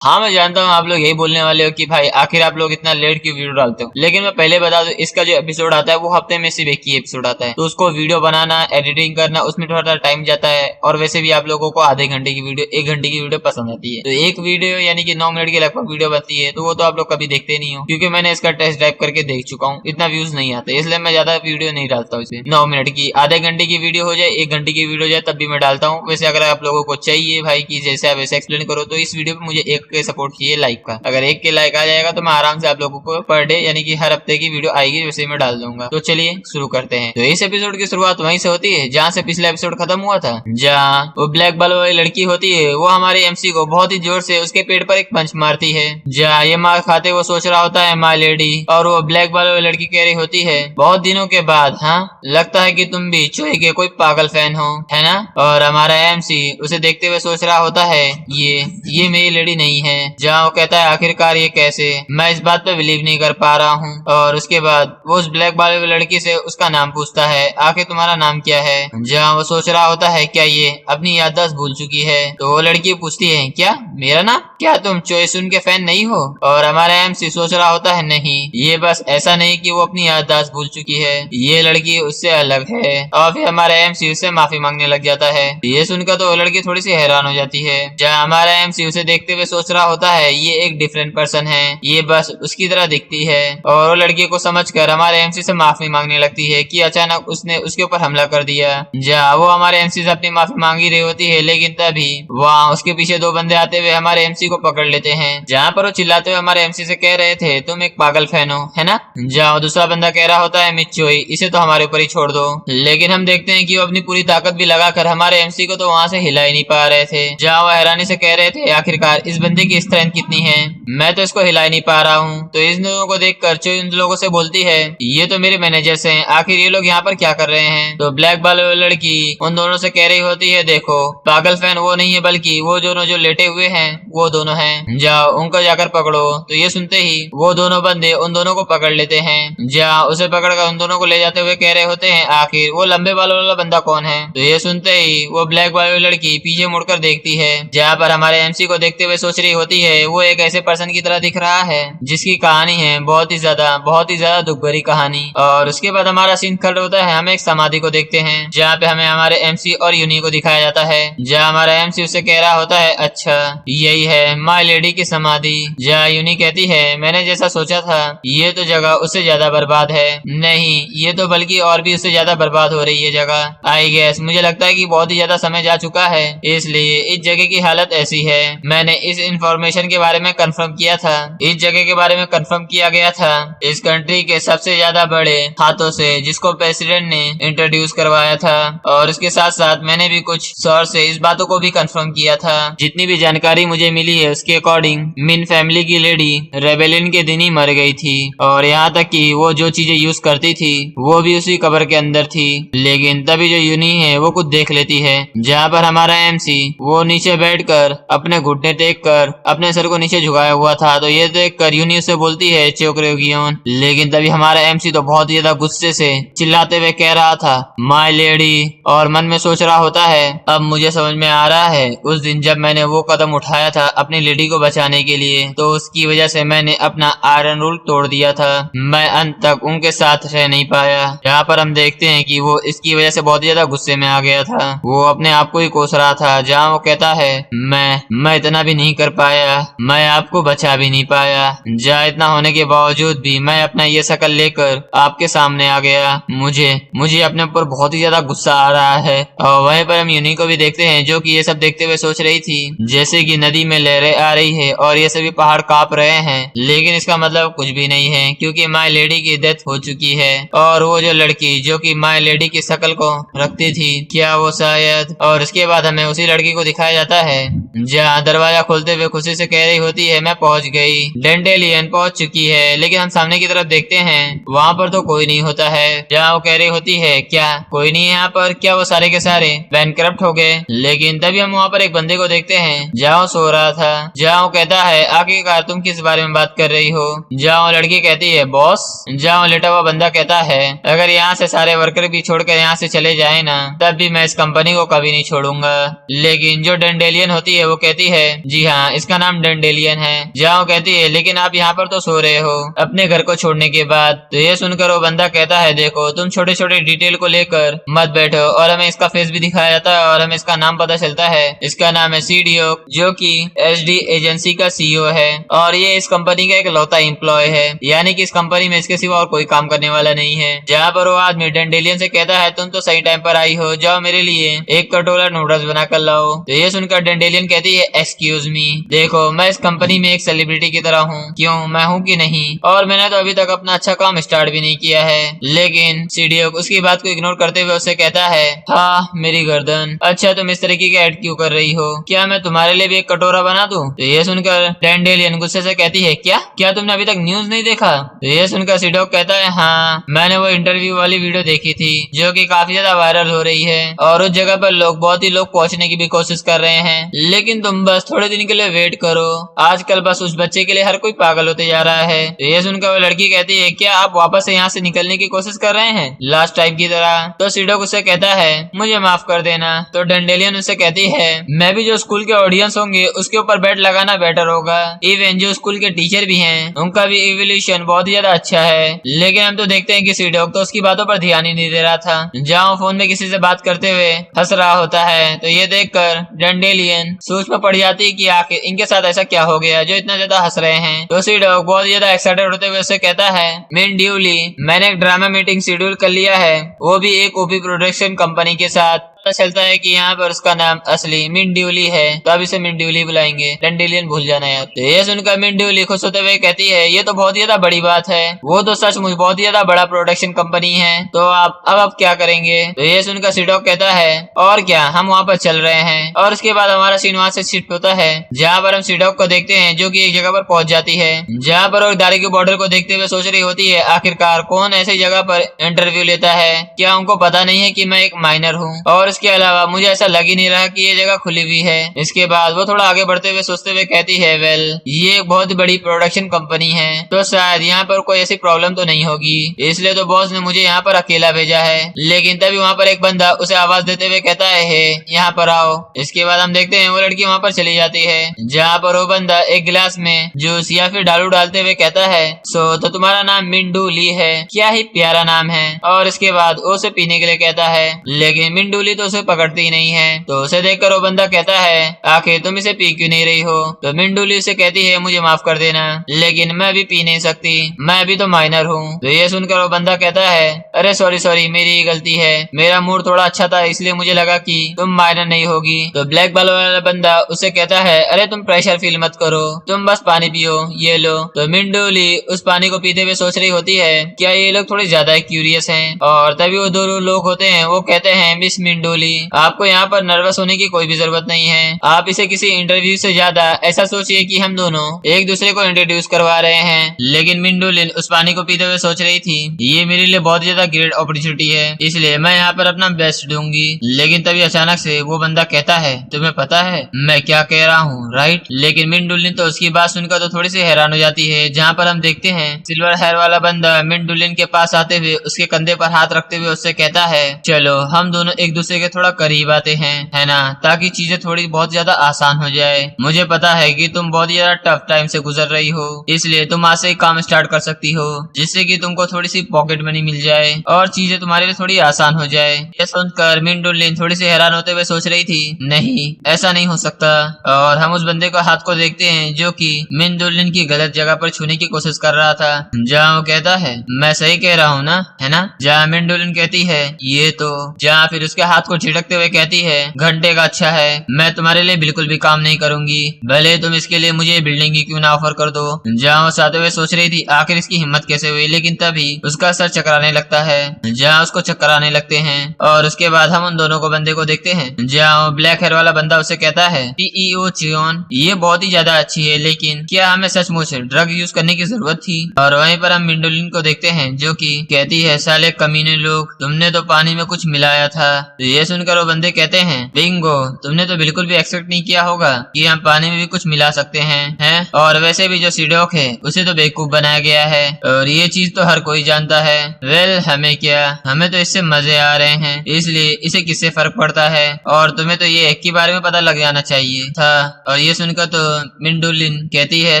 हाँ मैं जानता हूँ आप लोग यही बोलने वाले हो कि भाई आखिर आप लोग इतना लेट क्यों वीडियो डालते हो, लेकिन मैं पहले बता दूं इसका जो एपिसोड आता है वो हफ्ते में सिर्फ एक ही एपिसोड आता है, तो उसको वीडियो बनाना एडिटिंग करना उसमें थोड़ा सा टाइम जाता है। और वैसे भी आप लोगों को आधे घंटे की वीडियो 1 घंटे की वीडियो पसंद आती है, तो एक वीडियो यानी कि 9 मिनट की लगभग वीडियो बनती है, तो वो तो आप लोग कभी देखते नहीं हो क्योंकि मैंने इसका टेस्ट ड्राइव करके देख चुका हूँ, इतना व्यूज नहीं आते इसलिए मैं ज्यादा वीडियो नहीं डालता हूँ। इसे 9 मिनट की आधे घंटे की वीडियो हो जाए 1 घंटे की वीडियो हो जाए तब भी मैं डालता हूँ। वैसे अगर आप लोगों को चाहिए भाई की जैसे आप वैसे एक्सप्लेन करो तो इस वीडियो पे मुझे 1 के सपोर्ट चाहिए लाइक का। अगर 1 के लाइक आ जाएगा तो मैं आराम से आप लोगों को पर डे यानी कि हर हफ्ते की वीडियो आएगी वैसे मैं डाल दूंगा। तो चलिए शुरू करते हैं। तो इस एपिसोड की शुरुआत वहीं से होती है जहाँ से पिछला एपिसोड खत्म हुआ था, जहाँ वो ब्लैक बाल वाली लड़की होती है वो हमारे एमसी को बहुत ही जोर से उसके पेट पर एक पंच मारती है। जहाँ ये मार खाते वो सोच रहा होता है माय लेडी, और वो ब्लैक बाल वाली लड़की कह रही होती है बहुत दिनों के बाद, हाँ लगता है कि तुम भी चोई के कोई पागल फैन हो है ना। और हमारा एमसी उसे देखते हुए सोच रहा होता है ये मेरी लेडी नहीं है। जहाँ वो कहता है आखिरकार ये कैसे, मैं इस बात पे बिलीव नहीं कर पा रहा हूँ। और उसके बाद वो उस ब्लैक बाल वाली लड़की से उसका नाम पूछता है आखिर तुम्हारा नाम क्या है। जहाँ वो सोच रहा होता है क्या ये अपनी याददाश्त भूल चुकी है। तो वो लड़की पूछती है क्या मेरा नाम, क्या तुम चोई सुन के फैन नहीं हो। और हमारा एमसी सोच रहा होता है नहीं ये बस ऐसा नहीं कि वो अपनी याददाश्त भूल चुकी है, ये लड़की उससे अलग है। और फिर हमारा एमसी उससे माफी मांगने लग जाता है। ये सुनकर तो वो लड़की थोड़ी सी हैरान हो जाती है। जहाँ हमारा एमसी उसे देखते हुए सोच रहा होता है ये एक डिफरेंट पर्सन है, ये बस उसकी तरह दिखती है। और वो लड़की को समझकर हमारे एमसी से माफी मांगने लगती है कि अचानक उसने उसके ऊपर हमला कर दिया। जहाँ वो हमारे एमसी से अपनी माफी मांगी रही होती है, लेकिन तभी वहाँ उसके पीछे 2 बंदे आते हुए हमारे एमसी को पकड़ लेते हैं। जहाँ पर वो चिल्लाते हुए हमारे एमसी से कह रहे थे तुम एक पागल फैन हो है ना। जहाँ दूसरा बंदा कह रहा होता है मिच्चोई इसे तो हमारे ऊपर ही छोड़ दो, लेकिन हम देखते हैं कि वो अपनी पूरी ताकत भी लगाकर हमारे एमसी को तो वहाँ से हिला ही नहीं पा रहे थे। जहाँ वो हैरानी से कह रहे थे आखिरकार इस बंदे की स्ट्रेंथ कितनी है, मैं तो इसको हिला ही नहीं पा रहा हूँ। तो इन लोगों को देखकर चोई उन लोगों से बोलती है ये तो मेरे मैनेजर्स हैं, आखिर ये लोग यहाँ पर क्या कर रहे हैं। तो ब्लैक बाल लड़की उन दोनों से कह रही होती है देखो पागल फैन वो नहीं है बल्कि वो दोनों जो लेटे हुए हैं वो दोनों हैं, जाओ उनको जाकर पकड़ो। तो ये सुनते ही वो दोनों बंदे उन दोनों को पकड़ लेते हैं। जहाँ उसे पकड़कर उन दोनों को ले जाते हुए कह रहे होते हैं आखिर वो लंबे बालों वाला बंदा कौन है। तो ये सुनते ही वो ब्लैक बाल लड़की पीछे मुड़कर देखती है, जहाँ पर हमारे एमसी को देखते हुए सोच रही होती है वो एक ऐसे पर्सन की तरह दिख रहा है जिसकी कहानी है बहुत ही ज्यादा दुख भरी कहानी। और उसके बाद हमारा सीन कट होता है, हम एक समाधि को देखते हैं जहाँ पे हमें हमारे एमसी और यूनी को दिखाया जाता है। जहाँ हमारा एमसी उससे कह रहा होता है अच्छा यही है माय लेडी की समाधि। जहाँ यूनी कहती है मैंने जैसा सोचा था ये तो जगह उससे ज्यादा बर्बाद है, नहीं ये तो बल्कि और भी उससे ज्यादा बर्बाद हो रही है जगह। आई गेस मुझे लगता है कि बहुत ही ज्यादा समय जा चुका है इसलिए इस जगह की हालत ऐसी है। मैंने इस इंफॉर्मेशन के बारे में कंफर्म किया था, इस जगह के बारे में कंफर्म किया गया था इस कंट्री के सबसे ज्यादा बड़े हाथों से जिसको प्रेसिडेंट ने इंट्रोड्यूस करवाया था। और उसके साथ साथ मैंने भी कुछ सोर्स से इस बातों को भी कंफर्म किया था। जितनी भी जानकारी मुझे मिली है उसके अकॉर्डिंग मिन फैमिली की लेडी रेबेलियन के दिन ही मर गई थी, और यहाँ तक कि वो जो चीजें यूज करती थी वो भी उसी कब्र के अंदर थी। लेकिन तभी जो यूनी है वो कुछ देख लेती है, जहाँ पर हमारा एमसी वो नीचे बैठकर अपने घुटने टेक कर अपने सर को नीचे झुकाया हुआ था। तो ये देख कर यूनी उससे बोलती है चोकरेगियोन, लेकिन तभी हमारा एमसी तो बहुत ज्यादा गुस्से से चिल्लाते हुए कह रहा था माय लेडी, और मन में सोच रहा होता है अब मुझे समझ में आ रहा है उस दिन जब मैंने वो कदम उठाया था अपनी लेडी को बचाने के लिए तो उसकी वजह से मैंने अपना आयरन रूल तोड़ दिया था, मैं अंत तक उनके साथ रह नहीं पाया। यहाँ पर हम देखते हैं कि वो इसकी वजह से बहुत ज्यादा गुस्से में आ गया था, वो अपने आप को ही कोस रहा था। जहाँ वो कहता है मैं इतना भी नहीं कर पाया, मैं आपको बचा भी नहीं पाया, जहाँ इतना होने के बावजूद भी मैं अपना ये शकल लेकर आपके सामने आ गया, मुझे अपने ऊपर बहुत ही ज्यादा गुस्सा आ रहा है। और वहीं पर हम यूनी को भी देखते हैं जो कि ये सब देखते हुए सोच रही थी जैसे कि नदी में लहरें आ रही है और ये सभी पहाड़ कांप रहे हैं, लेकिन इसका मतलब कुछ भी नहीं है क्योंकि माय लेडी की डेथ हो चुकी है। और वो जो लड़की जो कि माय लेडी की शक्ल को रखती थी क्या वो शायद, और उसके बाद हमें उसी लड़की को दिखाया जाता है जहाँ दरवाजा खोलते हुए खुशी से कह रही होती है मैं पहुंच गई, डेंडेलियन पहुंच चुकी है। लेकिन हम सामने की तरफ देखते हैं वहाँ पर तो कोई नहीं होता है। जहाँ वो कह रही होती है क्या कोई नहीं है यहाँ पर, क्या वो सारे के सारे बैंकरप्ट हो गए। लेकिन तभी हम वहाँ पर एक बंदे को देखते हैं जहाँ वो सो रहा था। जहाँ वो कहता है आखिरकार तुम किस बारे में बात कर रही हो। जहाँ वो लड़की कहती है बॉस। जहाँ वो लेटा हुआ बंदा कहता है अगर यहाँ से सारे वर्कर भी छोड़कर यहाँ से चले जाए ना तब भी मैं इस कंपनी को कभी नहीं छोड़ूंगा। लेकिन जो डेंडेलियन होती है वो कहती है जी हाँ हाँ इसका नाम डेंडेलियन है। जहाँ वो कहती है लेकिन आप यहाँ पर तो सो रहे हो अपने घर को छोड़ने के बाद। तो ये सुनकर वो बंदा कहता है देखो तुम छोटे छोटे डिटेल को लेकर मत बैठो, और हमें इसका फेस भी दिखाया जाता है और हमें इसका नाम पता चलता है। इसका नाम है सीडीओ, जो कि एसडी एजेंसी का सीईओ है और ये इस कंपनी का एक लौता एम्प्लॉय है, यानी कि इस कंपनी में इसके सिवा और कोई काम करने वाला नहीं है। जहाँ पर वो आदमी डेंडेलियन से कहता है तुम तो सही टाइम पर आई हो, जाओ मेरे लिए एक कटोरा नूडल्स बना कर लाओ। तो ये सुनकर डेंडेलियन कहती है एक्सक्यूज मी, देखो मैं इस कंपनी में एक सेलिब्रिटी की तरह हूँ, क्यों मैं हूँ कि नहीं, और मैंने तो अभी तक अपना अच्छा काम स्टार्ट भी नहीं किया है। लेकिन सीडीओ उसकी बात को इग्नोर करते हुए उससे कहता है हाँ मेरी गर्दन, अच्छा तुम इस तरीके के ऐड क्यों कर रही हो, क्या मैं तुम्हारे लिए भी एक कटोरा बना दूं? तो ये सुनकर डेंडेलियन गुस्से से कहती है क्या क्या तुमने अभी तक न्यूज नहीं देखा? तो ये सुनकर सीडीओ कहता है हाँ मैंने वो इंटरव्यू वाली वीडियो देखी थी जो कि काफी ज्यादा वायरल हो रही है और उस जगह पर बहुत ही लोग पहुंचने की भी कोशिश कर रहे हैं, लेकिन तुम बस थोड़े दिन के लिए वेट करो, आजकल बस उस बच्चे के लिए हर कोई पागल होते जा रहा है। तो ये सुनकर वो लड़की कहती है क्या आप वापस से यहाँ से निकलने की कोशिश कर रहे हैं लास्ट टाइम की तरह? तो सीडो उससे कहता है मुझे माफ कर देना। तो डेंडेलियन उससे कहती है मैं भी जो स्कूल के ऑडियंस होंगे उसके ऊपर बेट लगाना बेटर होगा, इवन जो स्कूल के टीचर भी हैं उनका भी इवोल्यूशन बहुत ही ज्यादा अच्छा है। लेकिन हम तो देखते हैं कि सीडो तो उसकी बातों पर ध्यान ही नहीं दे रहा था, जहाँ फोन में किसी से बात करते हुए हंस रहा होता है। तो ये देखकर डेंडेलियन सोच में पड़ जाती है कि आखिर इनके साथ ऐसा क्या हो गया जो इतना ज्यादा हंस रहे हैं। तो सीडो बहुत ज्यादा एक्साइटेड होते हुए उससे कहता है मिन ड्यूली मैंने एक ड्रामा मीटिंग शेड्यूल कर लिया है, वो भी एक ओपी प्रोडक्शन कंपनी के साथ। पता चलता है कि यहाँ पर उसका नाम असली मिन ड्यूली है, तो अब इसे मिन ड्यूली बुलाएंगे, डेंडेलियन भूल जाना यार। तो ये सुनकर मिन ड्यूली खुश होते हुए कहती है ये तो बहुत ही ज्यादा बड़ी बात है, वो तो सचमुच बहुत ही ज्यादा बड़ा प्रोडक्शन कंपनी है, तो आप क्या करेंगे? तो ये सुनकर सीडॉक कहता है और क्या हम वहाँ पर चल रहे हैं। और उसके बाद हमारा सीन वहाँ से शिफ्ट होता है जहाँ पर हम सीडॉक को देखते हैं जो कि एक जगह पर पहुंच जाती है, जहाँ पर वो दारू की बॉटल को देखते हुए सोच रही होती है आखिरकार कौन ऐसी जगह पर इंटरव्यू लेता है, क्या उनको पता नहीं है कि मैं एक माइनर हूँ? और इसके अलावा मुझे ऐसा लग ही नहीं रहा कि ये जगह खुली हुई है। इसके बाद वो थोड़ा आगे बढ़ते हुए सोचते हुए कहती है वेल ये एक बहुत बड़ी प्रोडक्शन कंपनी है, तो शायद यहाँ पर कोई ऐसी प्रॉब्लम तो नहीं होगी, इसलिए तो बॉस ने मुझे यहाँ पर अकेला भेजा है। लेकिन तभी वहाँ पर एक बंदा उसे आवाज देते हुए कहता है हे यहाँ पर आओ। इसके बाद हम देखते हैं वो लड़की वहाँ पर चली जाती है, जहाँ पर वो बंदा एक गिलास में जूस या फिर डालू डालते हुए कहता है सो तो तुम्हारा नाम मिंडू ली है, क्या ही प्यारा नाम है। और इसके बाद वो उसे पीने के लिए कहता है, लेकिन मिंडू ली तो उसे पकड़ती ही नहीं है। तो उसे देखकर वो बंदा कहता है आखिर तुम इसे पी क्यों नहीं रही हो? तो मिंडू ली उसे कहती है मुझे माफ कर देना, लेकिन मैं भी पी नहीं सकती, मैं भी तो माइनर हूँ। तो ये सुनकर वो बंदा कहता है अरे सॉरी मेरी गलती है, मेरा मूड थोड़ा अच्छा था इसलिए मुझे लगा कि तुम माइनर नहीं होगी। तो ब्लैक बाल वाला बंदा उसे कहता है अरे तुम प्रेशर फील मत करो, तुम बस पानी पियो, ये लो। तो मिंडू ली उस पानी को पीते हुए सोच रही होती है क्या ये लोग थोड़े ज्यादा क्यूरियस हैं। और तभी वो दो लोग होते हैं वो कहते हैं मिस मिंडू ली आपको यहाँ पर नर्वस होने की कोई भी जरूरत नहीं है, आप इसे किसी इंटरव्यू से ज्यादा ऐसा सोचिए कि हम दोनों एक दूसरे को इंट्रोड्यूस करवा रहे हैं। लेकिन मिंडोलिन उस पानी को पीते हुए सोच रही थी ये मेरे लिए बहुत ज्यादा ग्रेट अपॉर्चुनिटी है, इसलिए मैं यहाँ पर अपना बेस्ट दूंगी। लेकिन तभी अचानक से वो बंदा कहता है तुम्हें पता है मैं क्या कह रहा हूँ राइट? लेकिन मिंडोलिन तो उसकी बात सुनकर तो थोड़ी सी हैरान हो जाती है, जहाँ पर हम देखते हैं सिल्वर हेयर वाला बंदा मिंडोलिन के पास आते हुए उसके कंधे पर हाथ रखते हुए उससे कहता है चलो हम दोनों एक दूसरे के थोड़ा करीब आते हैं, है ना, ताकि चीजें थोड़ी बहुत ज्यादा आसान हो जाए। मुझे पता है कि तुम बहुत ज्यादा टफ टाइम से गुजर रही हो, इसलिए तुम आज से ही काम स्टार्ट कर सकती हो जिससे कि तुमको थोड़ी सी पॉकेट मनी मिल जाए और चीजें तुम्हारे लिए थोड़ी आसान हो जाए। ये सुनकर मिंडोलिन थोड़ी सी हैरान होते हुए सोच रही थी नहीं ऐसा नहीं हो सकता। और हम उस बंदे को हाथ को देखते हैं जो कि मिंडोलिन की गलत जगह पर छूने की कोशिश कर रहा था, जहाँ वो कहता है मैं सही कह रहा हूँ ना, है ना? जहाँ मिंडोलिन कहती है ये तो, जहाँ फिर उसके हाथ को झिटकते हुए कहती है घंटे का अच्छा है, मैं तुम्हारे लिए बिल्कुल भी काम नहीं करूंगी, भले तुम इसके लिए मुझे बिल्डिंग की क्यों ना ऑफर कर दो। जहाँ वो साथ हुए सोच रही थी आखिर इसकी हिम्मत कैसे हुई, लेकिन तभी उसका सर चकराने लगता है, जहाँ उसको चक्कर आने लगते हैं। और उसके बाद हम उन दोनों को बंदे को देखते हैं, जहाँ ब्लैक हेयर वाला बंदा उसे कहता है सीईओ चियोन ये बहुत ही ज्यादा अच्छी है, लेकिन क्या हमें सचमुच ड्रग यूज करने की जरूरत थी? और वहीं पर हम मिंडोलिन को देखते हैं जो कि कहती है साले कमीने लोग तुमने तो पानी में कुछ मिलाया था। तो ये ये सुनकर वो बंदे कहते हैं बिंगो, तुमने तो बिल्कुल भी एक्सपेक्ट नहीं किया होगा कि हम पानी में भी कुछ मिला सकते हैं? और वैसे भी जो सीडोक है उसे तो बेवकूफ बनाया गया है और ये चीज तो हर कोई जानता है। वेल हमें क्या, हमें तो इससे मजे आ रहे हैं, इसलिए इसे किससे फर्क पड़ता है और तुम्हें तो ये एक के बारे में पता लग जाना चाहिए था। और ये सुनकर तो मिंडोलिन कहती है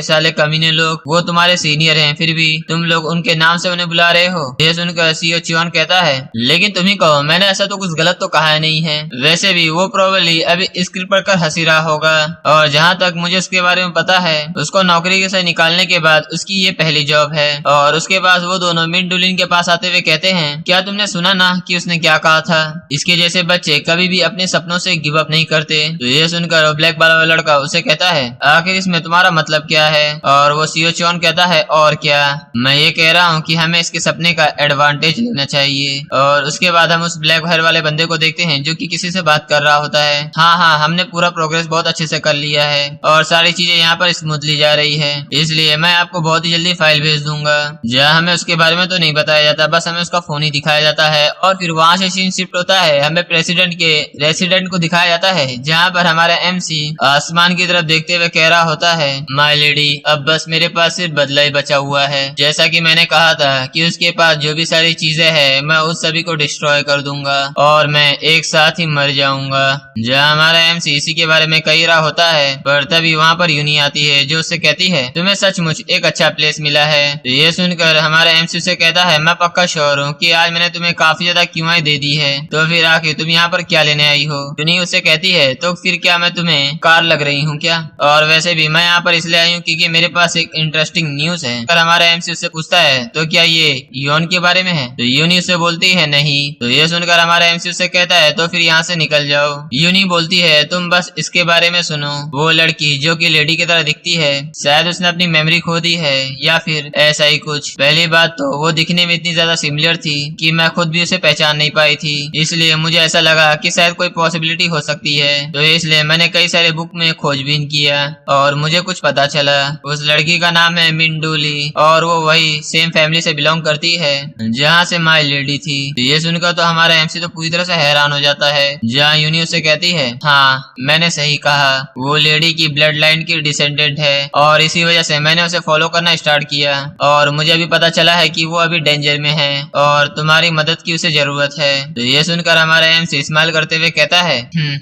साले कमीने लोग, वो तुम्हारे सीनियर हैं फिर भी तुम लोग उनके नाम से उन्हें बुला रहे हो। ये सुनकर सीओ चियोन कहता है लेकिन तुम ही कहो, मैंने ऐसा तो कुछ गलत तो कहा नहीं है। वैसे भी वो प्रोबेबली अभी स्क्रिप्ट पढ़कर हंसी रहा होगा और जहाँ तक मुझे उसके बारे में पता है उसको नौकरी से निकालने के बाद उसकी ये पहली जॉब है। और उसके बाद वो दोनों मिंडोलिन के पास आते हुए कहते हैं क्या तुमने सुना ना कि उसने क्या कहा था, इसके जैसे बच्चे कभी भी अपने सपनों से गिव अप नहीं करते। तो ये सुनकर ब्लैक वाला लड़का उसे कहता है आखिर इसमें तुम्हारा मतलब क्या है? और वो सीओ चियोन कहता है और क्या, मैं ये कह रहा हूँ कि हमें इसके सपने का एडवांटेज लेना चाहिए। और उसके बाद हम उस ब्लैक हेयर वाले बंदे को देखते हैं जो कि किसी से बात कर रहा होता है। हाँ, हमने पूरा प्रोग्रेस बहुत अच्छे से कर लिया है और सारी चीजें यहाँ पर स्मूथली जा रही है, इसलिए मैं आपको बहुत ही जल्दी फाइल भेज दूंगा। जहाँ हमें उसके बारे में तो नहीं बताया जाता, बस हमें उसका फोन ही दिखाया जाता है। और फिर वहाँ से सीन शिफ्ट होता है, हमें प्रेसिडेंट के रेसिडेंट को दिखाया जाता है जहाँ पर हमारा एमसी आसमान की तरफ देखते हुए कह रहा होता है माय लेडी, अब बस मेरे पास सिर्फ बदला ही बचा हुआ है। जैसा कि मैंने कहा था कि उसके पास जो भी सारी चीजें हैं मैं उस सभी को डिस्ट्रॉय कर दूंगा और मैं एक साथ ही मर जाऊंगा। जहाँ हमारा एमसी इसी के बारे में कह रहा होता है, पर तभी वहाँ पर यूनी आती है जो उससे कहती है तुम्हें सचमुच एक अच्छा प्लेस मिला है। तो ये सुनकर हमारा एमसी से कहता है मैं पक्का श्योर हूँ कि आज मैंने तुम्हें काफी ज्यादा क्यूआई दे दी है, तो फिर आखिर तुम यहाँ पर क्या लेने आई हो? यूनी उससे कहती है तो फिर क्या मैं तुम्हें कार लग रही हूँ क्या? और वैसे भी मैं यहाँ पर इसलिए आई हूँ क्योंकि मेरे पास एक इंटरेस्टिंग न्यूज है। अगर हमारा एमसी उससे पूछता है तो क्या ये योन के बारे में है? तो यूनी उससे बोलती है नहीं। तो ये सुनकर हमारा एमसी उससे कहता है तो फिर यहाँ से निकल जाओ। यूनी बोलती है तुम बस इसके बारे में सुनो, वो लड़की जो कि लेडी की तरह दिखती है, शायद उसने अपनी मेमोरी खो दी है या फिर ऐसा ही कुछ। पहली बात तो वो दिखने में इतनी ज्यादा सिमिलर थी कि मैं खुद भी उसे पहचान नहीं पाई थी, इसलिए मुझे ऐसा लगा कि शायद कोई पॉसिबिलिटी हो सकती है। तो इसलिए मैंने कई सारे बुक में खोजबीन किया और मुझे कुछ पता चला। उस लड़की का नाम है मिंडोली और वो वही सेम फैमिली से बिलोंग करती है जहाँ से माय लेडी थी। तो ये सुनकर तो हमारा एमसी तो पूरी तरह से हैरान हो जाता है। जहाँ यूनी उससे कहती है हाँ मैंने सही कहा, वो लेडी की ब्लड लाइन की डिसेंडेंट है और इसी वजह से मैंने उसे फॉलो करना स्टार्ट किया और मुझे अभी पता चला है कि वो अभी डेंजर में है और तुम्हारी मदद की उसे जरूरत है। तो ये सुनकर हमारा एमसी स्माइल करते हुए कहता है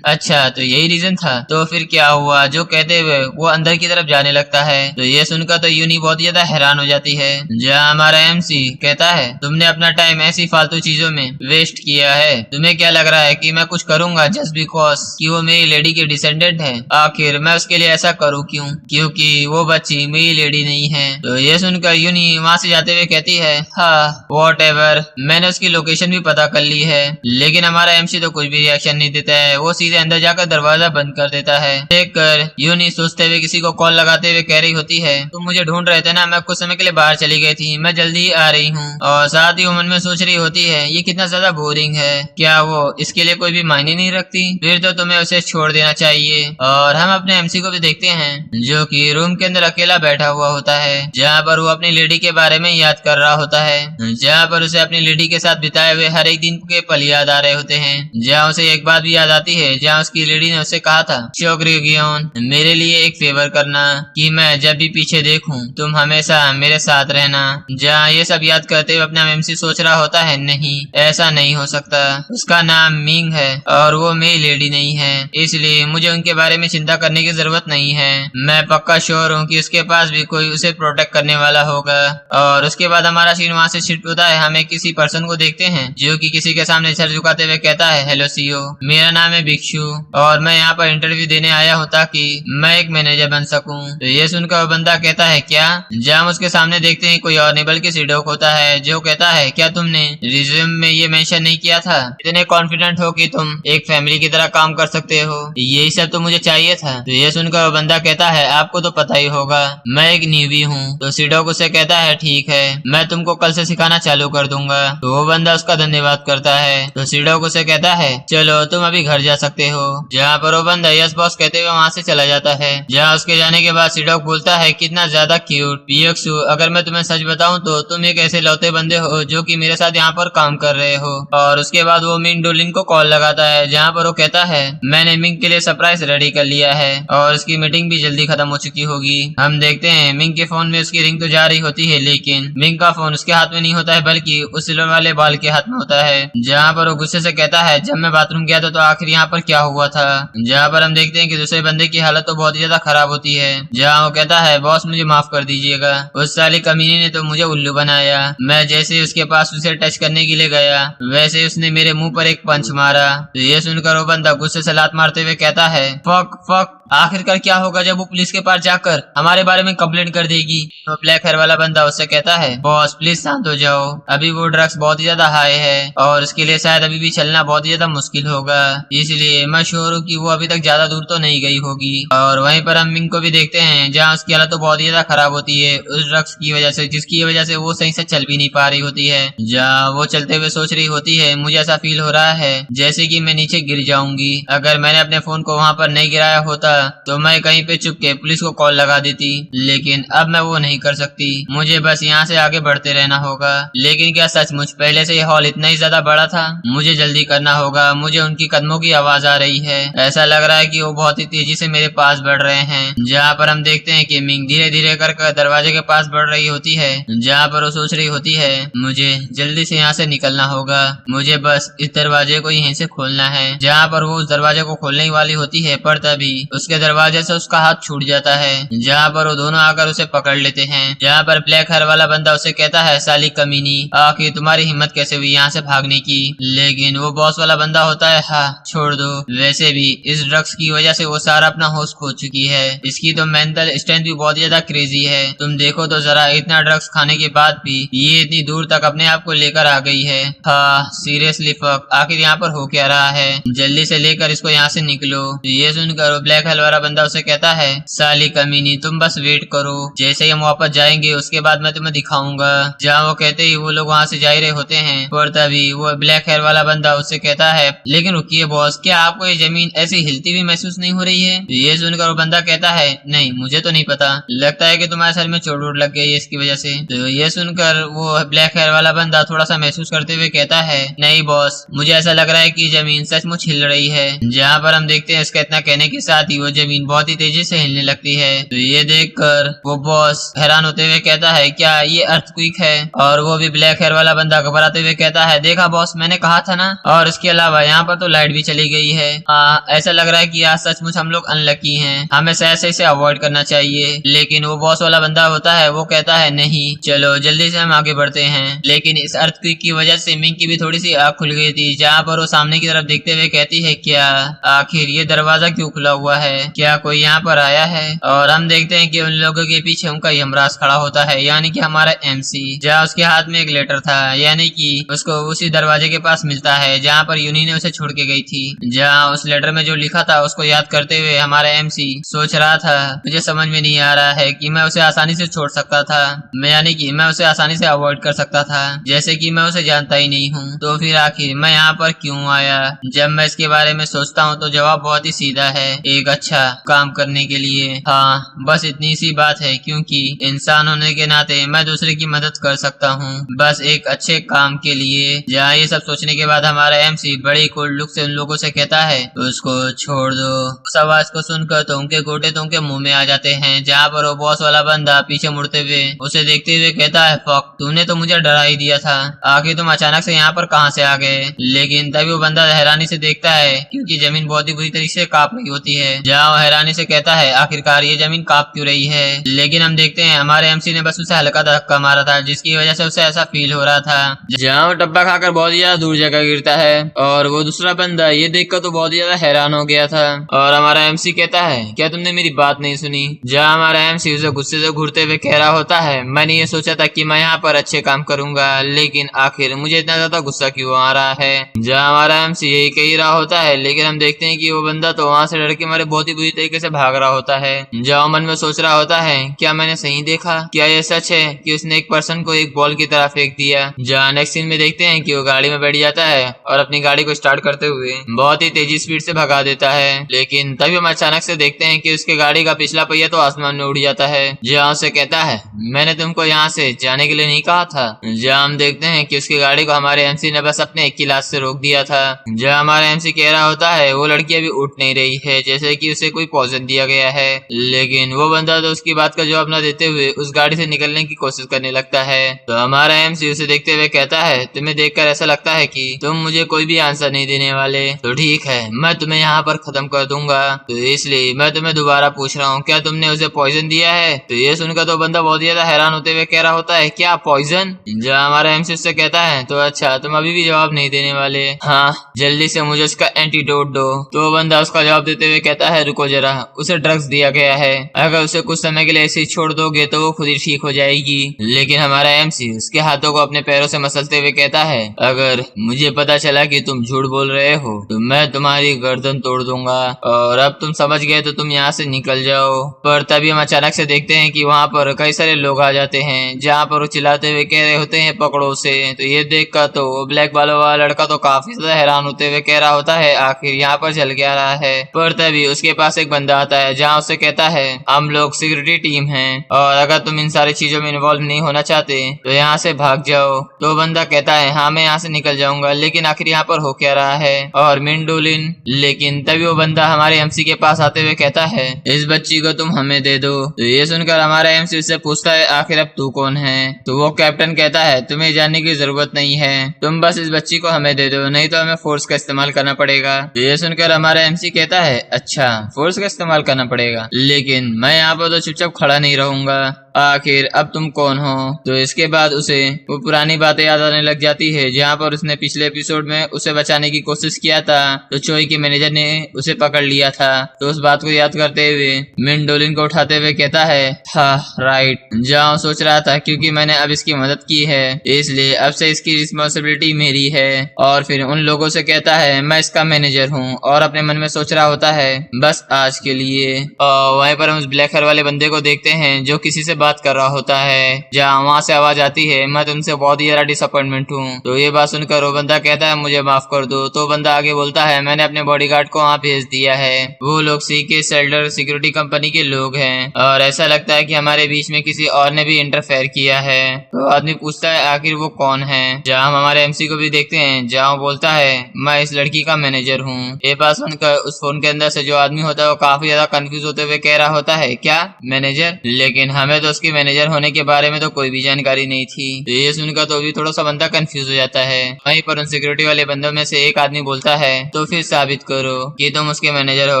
अच्छा तो यही रीजन था, तो फिर क्या हुआ? जो कहते हुए वो अंदर की तरफ जाने लगता है। तो ये सुनकर तो यूनी बहुत ज्यादा हैरान हो जाती है। जहाँ हमारा एमसी कहता है तुमने अपना टाइम ऐसी फालतू चीजों में वेस्ट किया है, तुम्हें क्या लग रहा है कि मैं कुछ करूंगा जस्ट बिकॉज कि वो मेरी लेडी की डिसेंडेंट है? आखिर मैं उसके लिए ऐसा करूँ क्यों? क्योंकि वो बच्ची मेरी लेडी नहीं है। तो ये सुनकर यूनी वहाँ से जाते हुए कहती है हाँ व्हाटएवर, मैंने उसकी लोकेशन भी पता कर ली है। लेकिन हमारा एमसी तो कुछ भी रिएक्शन नहीं देता है, वो सीधे अंदर जाकर दरवाजा बंद कर देता है। देखकर यूनी सोचते हुए किसी को कॉल लगाते हुए कह रही होती है तुम मुझे ढूंढ रहे थे ना, मैं कुछ समय के लिए बाहर चली गई थी, मैं जल्दी ही आ रही हूँ। और साथ ही वो मन में सोच रही होती है ये कितना ज्यादा बोरिंग है, क्या वो इसके लिए कोई भी मायने नहीं रखती? फिर तो तुम्हें उसे छोड़ देना चाहिए। और हम अपने एमसी को भी देखते हैं जो कि रूम के अंदर अकेला बैठा हुआ होता है, जहाँ पर वो अपनी लेडी के बारे में याद कर रहा होता है, जहाँ पर उसे अपनी लेडी के साथ बिताए हुए हर एक दिन के पल याद आ रहे होते हैं। जहाँ उसे एक बात भी याद आती है जहाँ उसकी लेडी ने उसे कहा था शोग्रीगियोन मेरे लिए एक फेवर करना कि मैं जब भी पीछे देखूं तुम हमेशा मेरे साथ रहना। जहाँ ये सब याद करते हुए अपना एमसी सोच रहा होता है नहीं ऐसा नहीं हो सकता, उसका नाम मिंग है और वो मेरी लेडी नहीं है, इसलिए मुझे उनके बारे में चिंता करने की जरूरत नहीं है। मैं पक्का श्योर हूँ कि उसके पास भी कोई उसे प्रोटेक्ट करने वाला होगा। और उसके बाद हमारा सीन वहाँ से शिफ्ट होता है, हमें किसी पर्सन को देखते हैं जो कि किसी के सामने सर झुकाते हुए कहता है हेलो सीओ, मेरा नाम है भिक्षु और मैं यहाँ पर इंटरव्यू देने आया हूँ ताकि मैं एक मैनेजर बन सकूं। तो ये सुनकर वो बंदा कहता है क्या? जब हम उसके सामने देखते हैं कोई और नहीं बल्कि सीडोक होता है जो कहता है क्या तुमने रिज्यूम में ये मेंशन नहीं किया था? इतने कॉन्फिडेंट हो कि तुम एक फैमिली की तरह काम कर सकते हो, यही सब तो मुझे चाहिए था। तो ये सुनकर वो बंदा कहता है आपको तो पता ही होगा मैं एक न्यूबी हूँ। तो सीडोक उसे कहता है ठीक है मैं तुमको कल से सिखाना चालू कर दूंगा। तो वो बंदा उसका धन्यवाद करता है। तो सीडोक उसे कहता है चलो तुम अभी घर जा सकते हो। जहाँ पर वो बंदा यस बॉस कहते हुए वहाँ से चला जाता है। जहाँ उसके जाने के बाद सीडोक बोलता है कितना ज्यादा क्यूट पियक्सू, अगर मैं तुम्हें सच बताऊं तो तुम एक ऐसे लौते बंदे हो जो कि मेरे साथ यहाँ पर काम कर रहे हो। और उसके बाद वो मिंडोलिन मिंग को कॉल लगाता है, जहाँ पर वो कहता है मैंने मिंग के लिए सरप्राइज रेडी कर लिया है और उसकी मीटिंग भी जल्दी खत्म हो चुकी होगी। हम देखते हैं मिंग के फोन में उसकी रिंग तो जा रही होती है, लेकिन मिंग का फोन उसके हाथ में नहीं होता है बल्कि उस सिल्वर वाले बाल के हाथ में होता है। जहाँ पर वो गुस्से से कहता है जब मैं बाथरूम गया था तो आखिर यहाँ पर क्या हुआ था। जहाँ पर हम देखते हैं कि दूसरे बंदे की हालत तो बहुत ही ज्यादा खराब होती है। जहाँ वो कहता है बॉस मुझे माफ कर दीजिएगा, उस साली कमीने ने तो मुझे उल्लू बनाया। मैं जैसे ही उसके पास उसे टच करने के लिए गया वैसे ही उसने मेरे मुंह पर एक पंच मारा। तो ये सुनकर वो बंदा गुस्से से लात मारते हुए कहता है फक फक, आखिरकार क्या होगा जब वो पुलिस के पास जाकर हमारे बारे में कंप्लेंट कर देगी। तो ब्लैक हेयर वाला बंदा उससे कहता है बॉस प्लीज शांत हो जाओ, अभी वो ड्रग्स बहुत ही ज्यादा हाई है और उसके लिए शायद अभी भी चलना बहुत ही ज्यादा मुश्किल होगा, इसलिए मैं श्योर हूँ कि वो अभी तक ज्यादा दूर तो नहीं गई होगी। और वहीं पर हम मिंग को भी देखते हैं जहाँ उसकी हालत तो बहुत ही ज्यादा खराब होती है उस ड्रग्स की वजह से, जिसकी वजह से वो सही से चल भी नहीं पा रही होती है। जहाँ वो चलते हुए सोच रही होती है मुझे ऐसा फील हो रहा है जैसे कि मैं नीचे गिर जाऊंगी, अगर मैंने अपने फोन को वहाँ पर नहीं गिराया होता तो मैं कहीं पे चुप के पुलिस को कॉल लगा देती, लेकिन अब मैं वो नहीं कर सकती, मुझे बस यहाँ से आगे बढ़ते रहना होगा। लेकिन क्या सचमुच पहले से ये हॉल इतना ही ज्यादा बड़ा था? मुझे जल्दी करना होगा, मुझे उनकी कदमों की आवाज आ रही है, ऐसा लग रहा है कि वो बहुत ही तेजी से मेरे पास बढ़ रहे हैं। जहाँ पर हम देखते हैं कि मिंग धीरे धीरे कर दरवाजे के पास बढ़ रही होती है, जहाँ पर वो सोच रही होती है मुझे जल्दी से यहाँ से निकलना होगा, मुझे बस इस दरवाजे को यहीं से खोलना है। जहाँ पर वो उस दरवाजे को खोलने वाली होती है पर तभी उसके दरवाजे से उसका हाथ छूट जाता है, जहाँ पर वो दोनों आकर उसे पकड़ लेते हैं। जहाँ पर ब्लैक हेयर वाला बंदा उसे कहता है साली कमीनी, आखिर तुम्हारी हिम्मत कैसे हुई यहाँ से भागने की। लेकिन वो बॉस वाला बंदा होता है हाँ छोड़ दो, वैसे भी इस ड्रग्स की वजह से वो सारा अपना होश खो चुकी है, इसकी तो मेंटल स्ट्रेंथ भी बहुत ज्यादा क्रेजी है, तुम देखो तो जरा इतना ड्रग्स खाने के बाद भी ये इतनी दूर तक अपने आप को लेकर आ गई है। हाँ सीरियसली फक, आखिर यहाँ पर हो क्या रहा है, जल्दी से लेकर इसको यहाँ से निकलो। ये सुनकर वो ब्लैक हेयर वाला बंदा उसे कहता है साली कमीनी तुम बस वेट करो, जैसे ही हम वापस जाएंगे उसके बाद मैं तुम्हें दिखाऊंगा। जहाँ वो कहते ही वो लोग वहाँ से जा ही रहे होते हैं पर तभी वो ब्लैक हेयर वाला बंदा उससे कहता है लेकिन रुकिए बॉस, क्या आपको ये जमीन ऐसी हिलती हुई महसूस नहीं हो रही है। ये सुनकर वो बंदा कहता है नहीं मुझे तो नहीं पता, लगता है कि तुम्हारे सर में चोट वोट लग गई है इसकी वजह से। तो ये सुनकर वो ब्लैक हेयर वाला बंदा थोड़ा सा महसूस करते हुए कहता है नहीं बॉस, मुझे ऐसा लग रहा है कि जमीन सचमुच हिल रही है। जहाँ पर हम देखते हैं इसका इतना कहने के साथ ही वो जमीन बहुत ही तेजी से हिलने लगती है। तो ये देखकर वो बॉस हैरान होते हुए कहता है क्या ये अर्थक्वेक है। और वो भी ब्लैक हेयर वाला बंदा घबराते हुए कहता है देखा बॉस मैंने कहा था ना, और इसके अलावा यहाँ पर तो लाइट भी चली गई है। हाँ ऐसा लग रहा है कि आज सचमुच हम लोग अनलकी हैं, हमें ऐसे इसे अवॉइड करना चाहिए। लेकिन वो बॉस वाला बंदा होता है वो कहता है नहीं चलो जल्दी से हम आगे बढ़ते हैं। लेकिन इस अर्थक्वेक की वजह से मिंग की भी थोड़ी सी आँख खुल गई थी, जहाँ पर वो सामने की तरफ देखते हुए कहती है क्या आखिर ये दरवाजा क्यों खुला हुआ है, क्या कोई यहाँ पर आया है। और हम देखते हैं कि उन लोगों के पीछे उनका यमराज खड़ा होता है, यानी कि हमारा एमसी, जहाँ उसके हाथ में एक लेटर था, यानी कि उसको उसी दरवाजे के पास मिलता है जहाँ पर यूनी ने उसे छोड़ के गई थी। जहाँ उस लेटर में जो लिखा था उसको याद करते हुए हमारा एमसी सोच रहा था मुझे समझ में नहीं आ रहा है कि मैं उसे आसानी से छोड़ सकता था, मैं यानी कि मैं उसे आसानी से अवॉइड कर सकता था जैसे कि मैं उसे जानता ही नहीं हूँ, तो फिर आखिर मैं यहाँ पर क्यों आया। जब मैं इसके बारे में सोचता हूँ तो जवाब बहुत ही सीधा है, एक अच्छा काम करने के लिए। हाँ बस इतनी सी बात है, क्योंकि इंसान होने के नाते मैं दूसरे की मदद कर सकता हूँ बस एक अच्छे काम के लिए। जहाँ ये सब सोचने के बाद हमारा एमसी बड़ी कोल्ड लुक से उन लोगों से कहता है उसको छोड़ दो। उस आवाज को सुनकर तो उनके गोटे तो उनके मुंह में आ जाते हैं, जहाँ पर वो बॉस वाला बंदा पीछे मुड़ते हुए उसे देखते हुए कहता है फक, तूने तो मुझे डरा ही दिया था, आखिर तुम अचानक से यहाँ पर कहाँ से आ गए। लेकिन तभी वो बंदा हैरानी से देखता है क्योंकि जमीन बहुत ही बुरी तरीके से कांप रही होती है। जहाँ वो हैरानी से कहता है आखिरकार ये जमीन कांप क्यों रही है। लेकिन हम देखते हैं हमारे एमसी ने बस उसे हल्का धक्का मारा था जिसकी वजह से उसे ऐसा फील हो रहा था। जहाँ वो डब्बा खाकर बहुत ही ज्यादा दूर जगह गिरता है और वो दूसरा बंदा ये देखकर तो बहुत ही ज्यादा हैरान हो गया था। और हमारा एमसी कहता है क्या तुमने मेरी बात नहीं सुनी। जहाँ हमारा एमसी उसे गुस्से से घूरते हुए कह रहा होता है मैंने ये सोचा था कि मैं यहाँ पर अच्छे काम करूंगा, लेकिन आखिर मुझे इतना ज्यादा गुस्सा क्यों आ रहा है। जहाँ हमारा एमसी यही कह रहा होता है, लेकिन हम देखते हैं कि वो बंदा तो वहाँ से डर के मारे बहुत ही बुरी तरीके से भाग रहा होता है। जाओ मन में सोच रहा होता है क्या मैंने सही देखा, क्या ये सच है कि उसने एक पर्सन को एक बॉल की तरह फेंक दिया। जहाँ नेक्स्ट सीन में देखते हैं कि वो गाड़ी में बैठ जाता है और अपनी गाड़ी को स्टार्ट करते हुए बहुत ही तेजी स्पीड से भगा देता है। लेकिन तभी हम अचानक से देखते हैं कि उसके गाड़ी का पिछला पहिया तो आसमान में उड़ जाता है। जहाँ उसे कहता है मैंने तुमको यहाँ से जाने के लिए नहीं कहा था। जहाँ हम देखते हैं कि उसकी गाड़ी को हमारे एमसी ने बस अपने एक गिलास से रोक दिया था। जहाँ हमारा एमसी कह रहा होता है वो लड़की अभी उठ नहीं रही है, जैसे कि उसे कोई पॉइजन दिया गया है। लेकिन वो बंदा तो उसकी बात का जवाब न देते हुए उस गाड़ी से निकलने की कोशिश करने लगता है। तो हमारा एमसी उसे देखते हुए कहता है तुम्हें देखकर ऐसा लगता है कि तुम मुझे कोई भी आंसर नहीं देने वाले, तो ठीक है मैं तुम्हें यहाँ पर खत्म कर दूंगा। तो इसलिए मैं तुम्हें दोबारा पूछ रहा हूँ क्या तुमने उसे पॉइजन दिया है। तो ये सुनकर तो बंदा बहुत ज्यादा हैरान होते हुए कह रहा होता है क्या पॉइजन। जहाँ हमारा एमसी उससे कहता है तो अच्छा तुम अभी भी जवाब नहीं देने वाले, हाँ जल्दी से मुझे उसका एंटीडोट दो। तो बंदा उसका जवाब देते हुए कहता है रुको जरा, उसे ड्रग्स दिया गया है, अगर उसे कुछ समय के लिए ऐसे ही छोड़ दोगे तो वो खुद ही ठीक हो जाएगी। लेकिन हमारा एमसी उसके हाथों को अपने पैरों से मसलते हुए कहता है अगर मुझे पता चला कि तुम झूठ बोल रहे हो तो मैं तुम्हारी गर्दन तोड़ दूंगा, और अब तुम समझ गए तो तुम यहाँ से निकल जाओ। पर तभी हम अचानक से देखते हैं कि वहाँ पर कई सारे लोग आ जाते हैं, जहाँ पर वो चिल्लाते हुए कह रहे होते हैं पकड़ो उसे। तो ये देखकर तो ब्लैक बालों वाला लड़का तो काफी ज्यादा हैरान होते हुए कह रहा होता है आखिर यहाँ पर चल क्या रहा है। पर तभी उसके पास एक बंदा आता है, जहाँ उसे कहता है हम लोग सिक्योरिटी टीम हैं और अगर तुम इन सारी चीजों में इन्वॉल्व नहीं होना चाहते तो यहाँ से भाग जाओ। तो बंदा कहता है हाँ मैं यहाँ से निकल जाऊंगा, लेकिन आखिर यहाँ पर हो क्या रहा है और मिंडोलिन। लेकिन तभी वो बंदा हमारे एमसी के पास आते हुए कहता है इस बच्ची को तुम हमें दे दो। तो ये सुनकर हमारा एमसी उससे पूछता है आखिर अब तू कौन है। तो वो कैप्टन कहता है तुम्हें जानने की जरूरत नहीं है, तुम बस इस बच्ची को हमें दे दो, नहीं तो हमें फोर्स का इस्तेमाल करना पड़ेगा। तो ये सुनकर हमारा एमसी कहता है अच्छा फोर्स का इस्तेमाल करना पड़ेगा, लेकिन मैं यहाँ पर तो चुपचाप खड़ा नहीं रहूंगा, आखिर अब तुम कौन हो। तो इसके बाद उसे वो पुरानी बातें याद आने लग जाती है, जहाँ पर उसने पिछले एपिसोड में उसे बचाने की कोशिश किया था तो चोई के मैनेजर ने उसे पकड़ लिया था। तो उस बात को याद करते हुए मिंडोलिन को उठाते हुए कहता है हाँ राइट, जहाँ सोच रहा था क्योंकि मैंने अब इसकी मदद की है इसलिए अब से इसकी रिस्पॉन्सिबिलिटी मेरी है। और फिर उन लोगों से कहता है मैं इसका मैनेजर हूँ, और अपने मन में सोच रहा होता है बस आज के लिए। और वहीं पर हम उस ब्लैक हेयर वाले बंदे को देखते हैं जो किसी से बात कर रहा होता है, जहाँ वहाँ से आवाज आती है मैं तुमसे बहुत ही ज्यादा डिसअपॉइंटमेंट हूँ। तो ये बात सुनकर वो बंदा कहता है मुझे माफ कर दो। तो बंदा आगे बोलता है मैंने अपने बॉडीगार्ड को वहाँ भेज दिया है, वो लोग सीके शेल्टर सिक्योरिटी कंपनी के लोग हैं और ऐसा लगता है कि हमारे बीच में किसी और ने भी इंटरफेयर किया है। तो आदमी पूछता है आखिर वो कौन है, जहाँ हम हमारे एमसी को भी देखते हैं, जहाँ वो बोलता है मैं इस लड़की का मैनेजर हूँ। ये बात सुनकर उस फोन के अंदर से जो आदमी होता है वो काफी ज्यादा कंफ्यूज होते हुए कह रहा होता है क्या मैनेजर, लेकिन हमें तो उसकी मैनेजर होने के बारे में तो कोई भी जानकारी नहीं थी। तो ये सुनकर तो भी थोड़ा सा बंदा कंफ्यूज हो जाता है। वहीं पर उन सिक्योरिटी वाले बंदों में से एक आदमी बोलता है तो फिर साबित करो कि तुम उसके मैनेजर हो,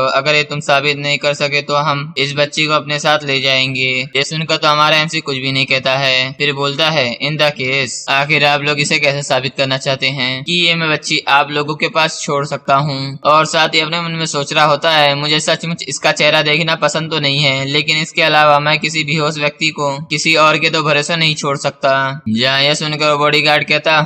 अगर ये तुम साबित नहीं कर सके तो हम इस बच्ची को अपने साथ ले जाएंगे। ये सुनकर तो हमारा एमसी कुछ भी नहीं कहता है, फिर बोलता है इन द केस आखिर आप लोग इसे कैसे साबित करना चाहते हैं कि ये मैं बच्ची आप लोगों के पास छोड़ सकता हूँ। और साथ ही अपने मन में सोच रहा होता है मुझे सचमुच इसका चेहरा देखना पसंद तो नहीं है, लेकिन इसके अलावा मैं किसी बेहोश व्यक्ति को किसी और के तो भरोसा नहीं छोड़ सकता। जहाँ यह सुनकर बॉडीगार्ड कहता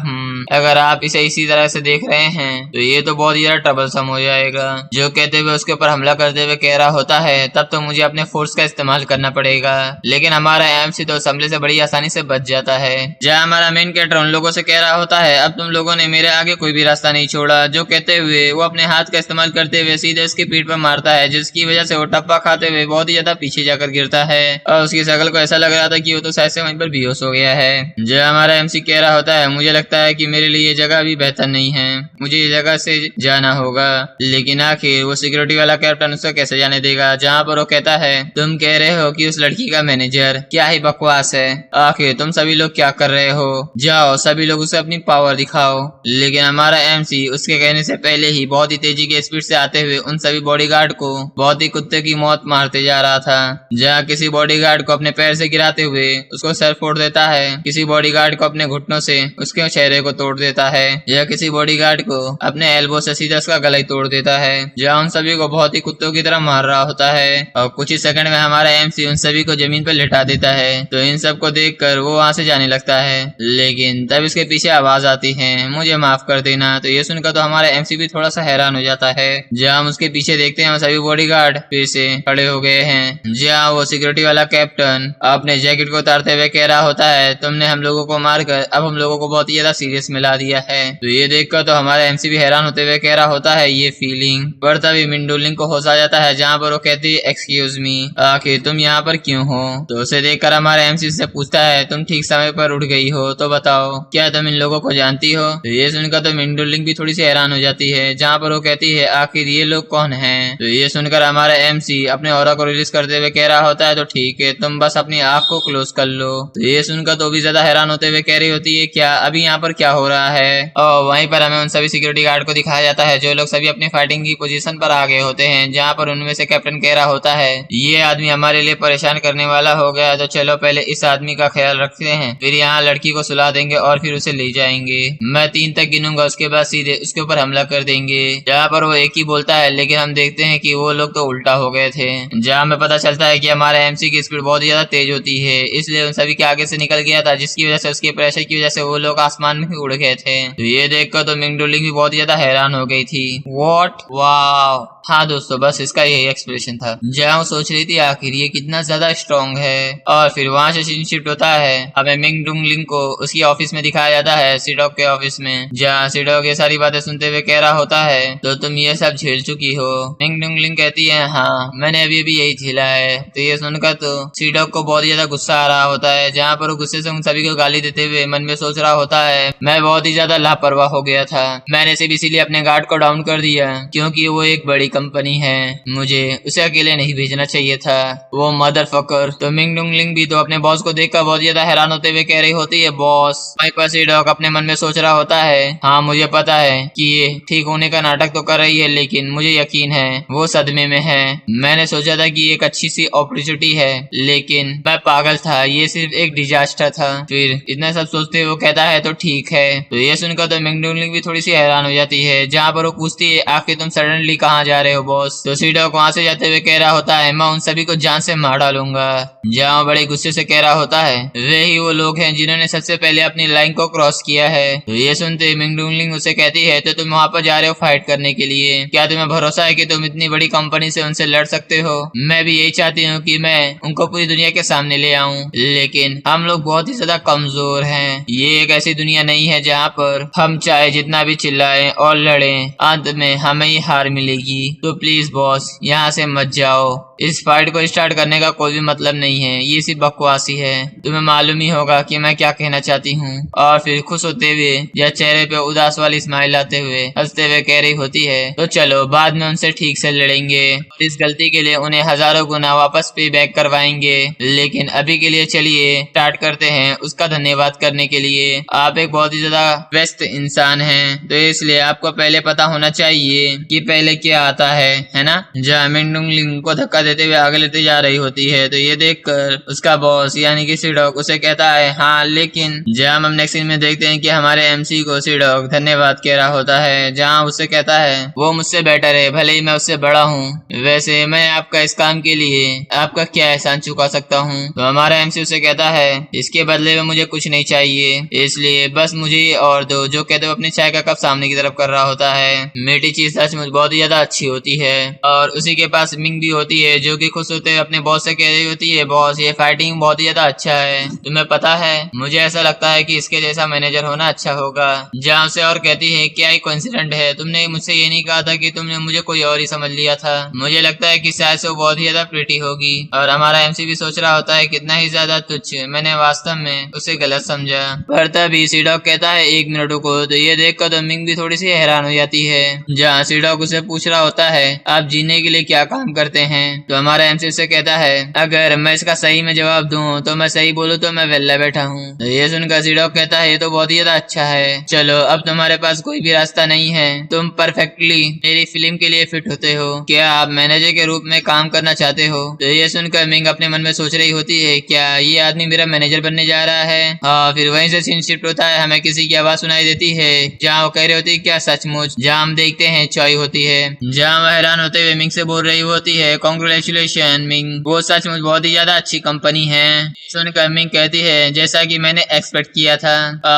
अगर आप इसे इसी तरह से देख रहे हैं तो ये तो बहुत ही ज्यादा ट्रबलसम हो जाएगा। जो कहते हुए उसके ऊपर हमला करते हुए कह रहा होता है तब तो मुझे अपने फोर्स का इस्तेमाल करना पड़ेगा, लेकिन हमारा एमसी तो हमले से बड़ी आसानी से बच जाता है। जहाँ हमारा मेन कैरेक्टर उन लोगों से कह रहा होता है अब तुम लोगों ने मेरे आगे कोई भी रास्ता नहीं छोड़ा। जो कहते हुए वो अपने हाथ का इस्तेमाल करते हुए सीधे उसकी पीठ पर मारता है, जिसकी वजह से वो टप्पा खाते हुए बहुत ही ज्यादा पीछे जाकर गिरता है और उसकी शक्ल को ऐसा लग रहा था कि वो तो शायद से वहीं पर बेहोश हो गया है। जो हमारा एमसी कह रहा होता है मुझे लगता है कि मेरे लिए ये जगह अभी बेहतर नहीं है, मुझे ये जगह से जाना होगा। लेकिन आखिर वो सिक्योरिटी वाला कैप्टन उसको कैसे जाने देगा। जहाँ पर वो कहता है तुम कह रहे हो कि उस लड़की का मैनेजर, क्या ही बकवास है, आखिर तुम सभी लोग क्या कर रहे हो, जाओ सभी लोग उसे अपनी पावर दिखाओ। लेकिन हमारा एमसी उसके कहने से पहले ही बहुत ही तेजी के स्पीड से आते हुए उन सभी बॉडीगार्ड को बहुत ही कुत्ते की मौत मारते जा रहा था। जहाँ किसी बॉडीगार्ड को अपने पैर पैर से गिराते हुए उसको सर फोड़ देता है, किसी बॉडीगार्ड को अपने घुटनों से उसके चेहरे को तोड़ देता है, या किसी बॉडीगार्ड को अपने एल्बो से सीधा उसका गला ही तोड़ देता है, जहाँ उन सभी को बहुत ही कुत्तों की तरह मार रहा होता है। और कुछ ही सेकंड में हमारा एमसी उन सभी को जमीन पर लिटा देता है। तो इन सब को देखकर वो वहां से जाने लगता है, लेकिन तब इसके पीछे आवाज आती है, मुझे माफ कर देना। तो ये सुनकर तो हमारा एमसी भी थोड़ा सा हैरान हो जाता है। जहाँ हम उसके पीछे देखते हैं सभी बॉडीगार्ड फिर से खड़े हो गए हैं। जहाँ वो सिक्योरिटी वाला कैप्टन अपने जैकेट को उतारते हुए कह रहा होता है, तुमने हम लोगों को मारकर अब हम लोगों को बहुत ही ज्यादा सीरियस मिला दिया है। तो ये देखकर तो हमारा एमसी भी हैरान होते हुए कह रहा होता है, ये फीलिंग। पर तभी मिंडोलिंग को होश आ जाता है, जहाँ पर वो कहती है, एक्सक्यूज मी, आखिर तुम यहाँ पर क्यों हो? तो उसे देखकर हमारा एमसी से पूछता है, तुम ठीक समय पर उठ गई हो, तो बताओ क्या तुम इन लोगों को जानती हो? तो ये सुनकर तो मिंडोलिंग भी थोड़ी सी हैरान हो जाती है, जहाँ पर वो कहती है, आखिर ये लोग कौन हैं? तो ये सुनकर हमारा एमसी अपने ऑरा को रिलीज करते हुए कह रहा होता है, तो ठीक है, तुम बस अपनी आंख को क्लोज कर लो। तो ये सुनकर तो भी ज्यादा हैरान होते हुए कह रही होती है, क्या अभी यहाँ पर क्या हो रहा है? और वहीं पर हमें उन सभी सिक्योरिटी गार्ड को दिखाया जाता है, जो लोग सभी अपनी फाइटिंग की पोजीशन पर आ गए होते हैं, जहाँ पर उनमें से कैप्टन कह रहा होता है, ये आदमी हमारे लिए परेशान करने वाला हो गया, तो चलो पहले इस आदमी का ख्याल रखते हैं, फिर यहाँ लड़की को सुला देंगे और फिर उसे ले जाएंगे। मैं 3 तक गिनूंगा, उसके बाद सीधे उसके ऊपर हमला कर देंगे। जहाँ पर वो एक ही बोलता है, लेकिन हम देखते हैं कि वो लोग तो उल्टा हो गए थे। जहाँ हमें पता चलता है कि हमारा एमसी की स्पीड बहुत ज्यादा तेज होती है, इसलिए उन सभी के आगे से निकल गया था, जिसकी वजह से उसके प्रेशर की वजह से वो लोग आसमान में उड़ गए थे। तो ये देखकर तो मिंगडोलिंग भी बहुत ज्यादा हैरान हो गई थी। व्हाट? वाव! हाँ दोस्तों, बस इसका यही एक्सप्रेशन था। जहाँ वो सोच रही थी आखिर ये कितना ज्यादा स्ट्रॉन्ग है। और फिर वहां से सीन शिफ्ट होता है, हमें मिंग डुंगलिंग को उसकी ऑफिस में दिखाया जाता है, सीडॉक के ऑफिस में, जहाँ सीडॉक ये सारी बातें सुनते हुए कह रहा होता है, तो तुम ये सब झेल चुकी हो? मिंग डुंगलिंग कहती है, हाँ मैंने अभी भी यही झेला है। तो ये सुनकर तो सीडॉक को बहुत ज्यादा गुस्सा आ रहा होता है, जहाँ पर वो गुस्से से उन सभी को गाली देते हुए मन में सोच रहा होता है, मैं बहुत ही ज्यादा लापरवाह हो गया था, मैंने सिर्फ इसीलिए अपने गार्ड को डाउन कर दिया क्योंकि वो एक बड़ी कंपनी है, मुझे उसे अकेले नहीं भेजना चाहिए था, वो मदरफकर। तो मिंग डुंगलिंग भी तो अपने बॉस को देखकर बहुत ज्यादा हैरान होते हुए कह रही होती है, बॉस। वहीं पर सीडॉक अपने मन में सोच रहा होता है, हाँ मुझे पता है कि ये ठीक होने का नाटक तो कर रही है, लेकिन मुझे यकीन है वो सदमे में है। मैंने सोचा था कि एक अच्छी सी अपॉर्चुनिटी है, लेकिन मैं पागल था, ये सिर्फ एक डिजास्टर था। फिर इतना सब सोचते हुए वो कहता है, तो ठीक है। तो ये सुनकर तो मिंग डुंगलिंग भी थोड़ी सी हैरान हो जाती है, जहाँ पर वो पूछती है, आखिर तुम सडनली कहाँ जा रहे हो बॉस? तो सीडॉक वहां से जाते हुए कह रहा होता है, मैं उन सभी को जान से मार डालूंगा। जहाँ बड़े गुस्से से कह रहा होता है, वे ही वो लोग हैं जिन्होंने सबसे पहले अपनी लाइन को क्रॉस किया है। तो ये सुनते मिंग डुंगलिंग उसे कहती है, तो तुम वहां पर जा रहे हो फाइट करने के लिए? क्या तुम्हें भरोसा है कि तुम इतनी बड़ी कंपनी से उनसे लड़ सकते हो? मैं भी यही चाहती हूँ कि मैं उनको पूरी दुनिया के सामने ले आऊं, लेकिन हम लोग बहुत ही ज्यादा कमजोर हैं। ये एक ऐसी दुनिया नहीं है जहाँ पर हम चाहे जितना भी चिल्लाएं और लड़ें, अंत में हमें ही हार मिलेगी। तो प्लीज बॉस यहाँ से मत जाओ, इस फाइट को स्टार्ट करने का कोई भी मतलब नहीं है, ये सिर्फ बकवासी है। तुम्हें मालूम ही होगा कि मैं क्या कहना चाहती हूँ। और फिर खुश होते हुए या चेहरे पे उदास वाली स्माइल आते हुए हंसते हुए कह रही होती है, तो चलो बाद में उनसे ठीक से लड़ेंगे और इस गलती के लिए उन्हें हजारों गुना वापस पे बैक करवाएंगे, लेकिन अभी के लिए चलिए स्टार्ट करते हैं उसका धन्यवाद करने के लिए। आप एक बहुत ही ज्यादा व्यस्त इंसान हैं, तो इसलिए आपको पहले पता होना चाहिए कि पहले क्या आता है ना? जहाँ मिंग डुंगलिंग को धक्का देते हुए आगे लेते जा रही होती है, तो ये देखकर उसका बॉस यानी कि सीडॉक उसे कहता है, हाँ लेकिन। जहाँ हम नेक्स्ट सीन में देखते हैं कि हमारे एमसी को सीडॉक धन्यवाद कह रहा होता है, जहाँ उससे कहता है, वो मुझसे बेटर है, भले ही मैं उससे बड़ा हूँ, वैसे मैं आपका इस काम के लिए आपका क्या एहसान चुका सकता हूँ? तो हमारा एमसी उसे कहता है, इसके बदले में मुझे कुछ नहीं चाहिए, इसलिए बस मुझे ये और दो। जो कहते हुए अपने चाय का कप सामने की तरफ कर रहा होता है। मीठी चीज सचमुच बहुत ही ज्यादा अच्छी होती है। और उसी के पास मिंग भी होती है, जो कि खुश होते हुए अपने बॉस से कह रही होती है, बॉस ये फाइटिंग बहुत ही ज्यादा अच्छा है, तुम्हें पता है मुझे ऐसा लगता है कि इसके जैसा मैनेजर होना अच्छा होगा। जहाँ से और कहती है, क्या ही कोइंसिडेंट है, तुमने मुझसे ये नहीं कहा था कि तुमने मुझे कोई और ही समझ लिया था। मुझे लगता है कि शायद से वो बहुत ही ज्यादा प्रिटी होगी। और हमारा एमसी भी सोच रहा होता है कितना ही ज्यादा तुच्छ, मैंने वास्तव में उसे गलत समझा। पर तभी सीडॉक कहता है, 1 मिनट को। तो ये देखकर तो मिंग भी थोड़ी सी हैरान हो जाती है। जहाँ सीडॉक उसे पूछ रहा होता है, आप जीने के लिए क्या काम करते हैं? तो हमारा एमसी उससे कहता है अगर मैं इसका सही में जवाब दूं तो मैं सही बोलूं तो मैं वेल्ला बैठा हूँ। तो ये सुनकर सीडॉग कहता है ये तो बहुत ही ज्यादा अच्छा है, चलो अब तुम्हारे पास कोई भी रास्ता नहीं है, तुम परफेक्टली मेरी फिल्म के लिए फिट होते हो, क्या आप मैनेजर के रूप में काम करना चाहते हो। तो ये सुनकर मिंग अपने मन में सोच रही होती है क्या ये आदमी मेरा मैनेजर बनने जा रहा है। फिर वहीं से सीन शिफ्ट होता है, हमें किसी की आवाज सुनाई देती है जहाँ वो कह रही होती है क्या सचमुच, जहाँ हम देखते हैं चॉय होती है जहाँ वह हैरान होते हुए मिंग से बोल रही होती है कांग्रेचुलेशन मिंग, वो सचमुच बहुत ही ज्यादा अच्छी कंपनी है। सुनकर मिंग कहती है जैसा कि मैंने एक्सपेक्ट किया था।